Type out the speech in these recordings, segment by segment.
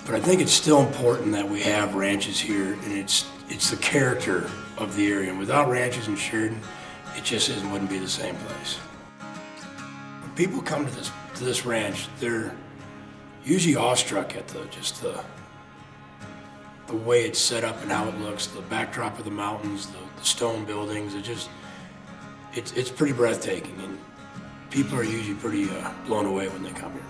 But I think it's still important that we have ranches here, and it's the character of the area. And without ranches in Sheridan, it just wouldn't be the same place. When people come to this ranch, they're usually awestruck at the way it's set up and how it looks, the backdrop of the mountains, the stone buildings. It's pretty breathtaking, and people are usually pretty blown away when they come here.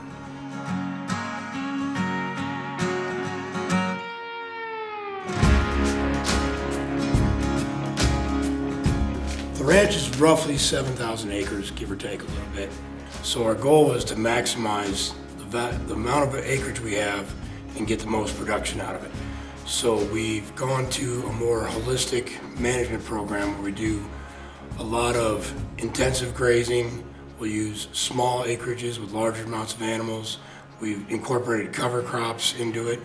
The ranch is roughly 7,000 acres, give or take a little bit. So our goal is to maximize the amount of acreage we have and get the most production out of it. So we've gone to a more holistic management program where we do a lot of intensive grazing. We'll use small acreages with larger amounts of animals. We've incorporated cover crops into it,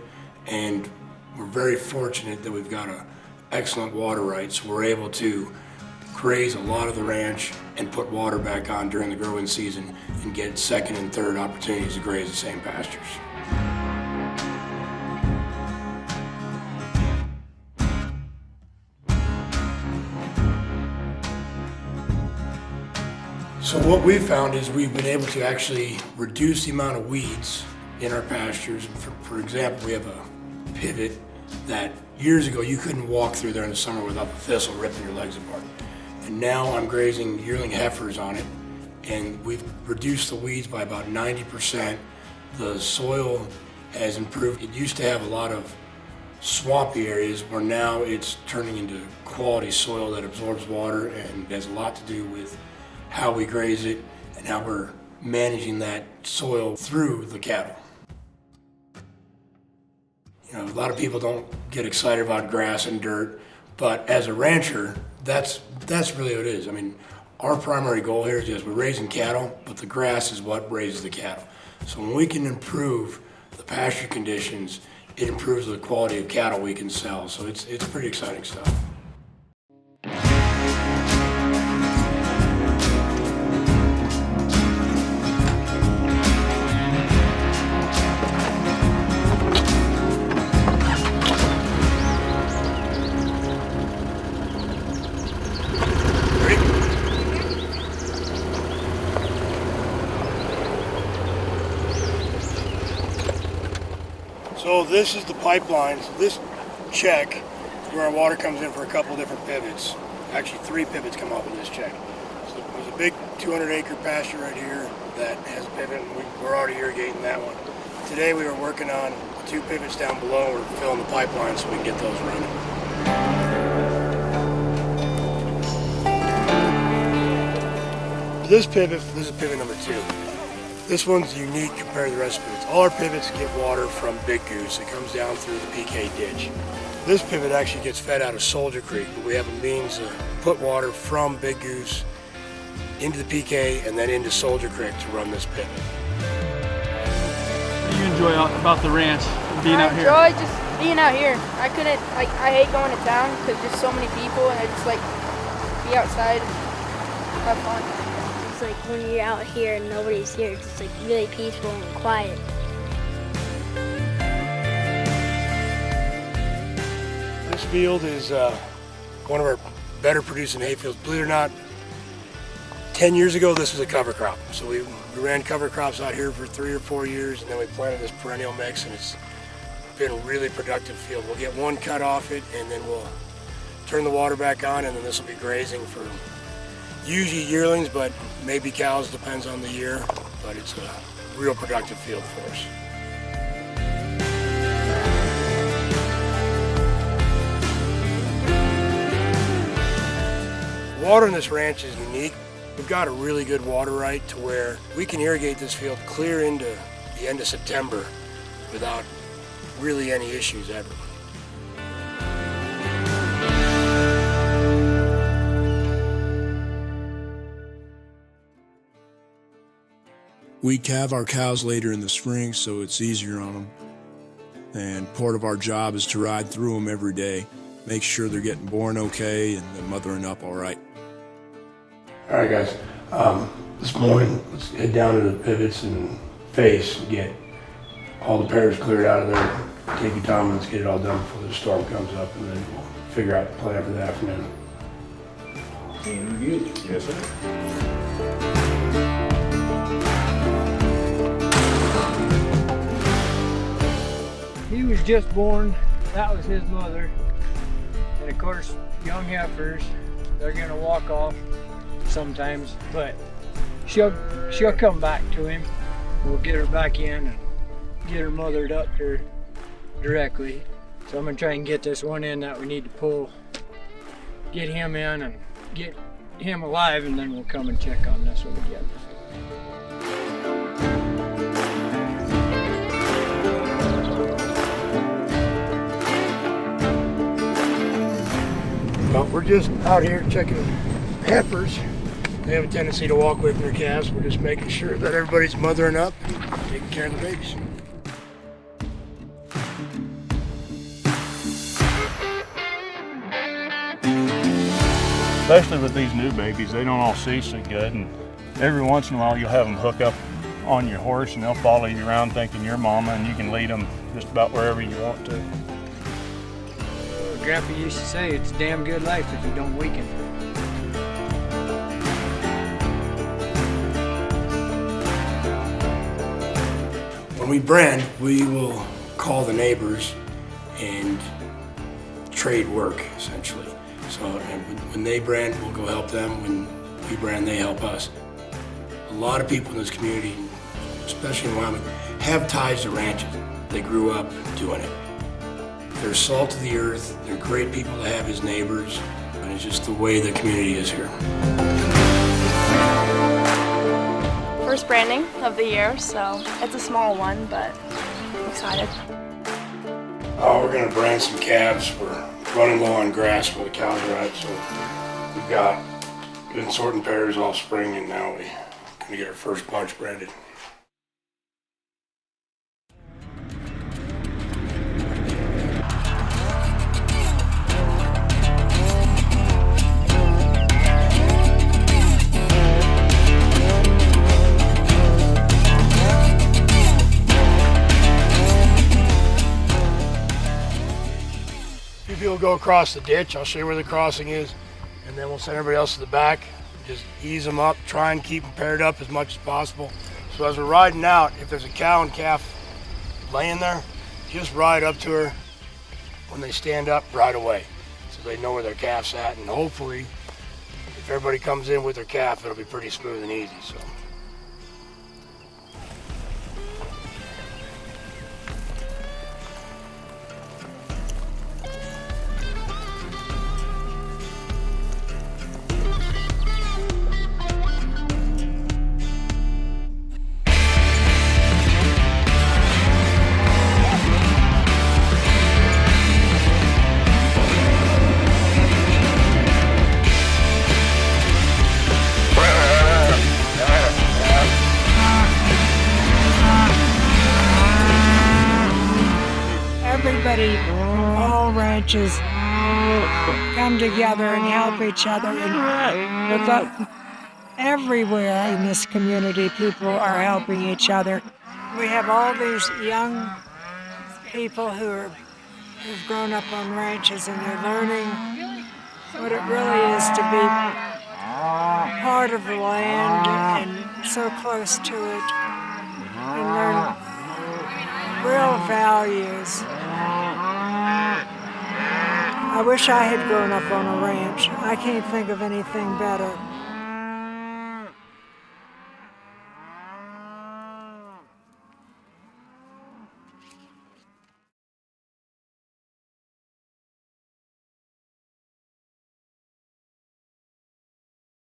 and we're very fortunate that we've got an excellent water right, so we're able to graze a lot of the ranch and put water back on during the growing season and get second and third opportunities to graze the same pastures. So what we've found is we've been able to actually reduce the amount of weeds in our pastures. For example, we have a pivot that years ago you couldn't walk through there in the summer without the thistle ripping your legs apart. And now I'm grazing yearling heifers on it, and we've reduced the weeds by about 90%. The soil has improved. It used to have a lot of swampy areas where now it's turning into quality soil that absorbs water, and has a lot to do with how we graze it and how we're managing that soil through the cattle. You know, a lot of people don't get excited about grass and dirt, but as a rancher, that's really what it is. I mean, our primary goal here is just we're raising cattle, but the grass is what raises the cattle. So when we can improve the pasture conditions, it improves the quality of cattle we can sell. So it's pretty exciting stuff. So this is the pipeline. So this check is where our water comes in for a couple different pivots. Actually 3 pivots come off of this check. So there's a big 200-acre pasture right here that has a pivot, and we're already irrigating that one. Today we were working on 2 pivots down below. We're filling the pipeline so we can get those running. This is pivot number 2. This one's unique compared to the rest of the pivots. All our pivots get water from Big Goose. It comes down through the PK ditch. This pivot actually gets fed out of Soldier Creek, but we have a means to put water from Big Goose into the PK and then into Soldier Creek to run this pivot. What do you enjoy about the ranch and being out here? I enjoy just being out here. I hate going to town because there's so many people, and I just like be outside, have fun. It's like when you're out here and nobody's here, it's like really peaceful and quiet. This field is one of our better producing hay fields. Believe it or not, 10 years ago this was a cover crop. So we ran cover crops out here for 3 or 4 years, and then we planted this perennial mix, and it's been a really productive field. We'll get one cut off it, and then we'll turn the water back on, and then this will be grazing for usually yearlings, but maybe cows, depends on the year. But it's a real productive field for us. Water in this ranch is unique. We've got a really good water right to where we can irrigate this field clear into the end of September without really any issues ever. We calve our cows later in the spring, so it's easier on them. And part of our job is to ride through them every day, make sure they're getting born okay and they're mothering up all right. All right, guys. This morning, let's head down to the pivots and face and get all the pairs cleared out of there. Take your time, let's get it all done before the storm comes up, and then we'll figure out the plan for the afternoon. Yes, sir. He was just born, that was his mother. And of course, young heifers, they're gonna walk off sometimes, but she'll come back to him. We'll get her back in and get her mothered up here directly. So I'm gonna try and get this one in that we need to pull, get him in and get him alive, and then we'll come and check on this one again. Well, we're just out here checking heifers. They have a tendency to walk away from their calves. We're just making sure that everybody's mothering up and taking care of the babies. Especially with these new babies, they don't all see so good, and every once in a while you'll have them hook up on your horse and they'll follow you around thinking you're mama, and you can lead them just about wherever you want to. Grandpa used to say it's a damn good life if you don't weaken. When we brand, we will call the neighbors and trade work, essentially. So and when they brand, we'll go help them. When we brand, they help us. A lot of people in this community, especially in Wyoming, have ties to ranches. They grew up doing it. They're salt of the earth. They're great people to have as neighbors. And it's just the way the community is here. First branding of the year, so it's a small one, but I'm excited. Oh, we're gonna brand some calves. We're running low on grass where the cows are at, so we've been sorting pairs all spring, and now we're gonna get our first bunch branded. People go across the ditch. I'll show you where the crossing is, and then we'll send everybody else to the back. Just ease them up, try and keep them paired up as much as possible. So as we're riding out, if there's a cow and calf laying there, just ride up to her. When they stand up, right away, so they know where their calf's at, and hopefully, if everybody comes in with their calf, it'll be pretty smooth and easy. So. Everybody, all ranches come together and help each other. And everywhere in this community, people are helping each other. We have all these young people who've grown up on ranches, and they're learning what it really is to be part of the land and so close to it, and learn real values. I wish I had grown up on a ranch. I can't think of anything better.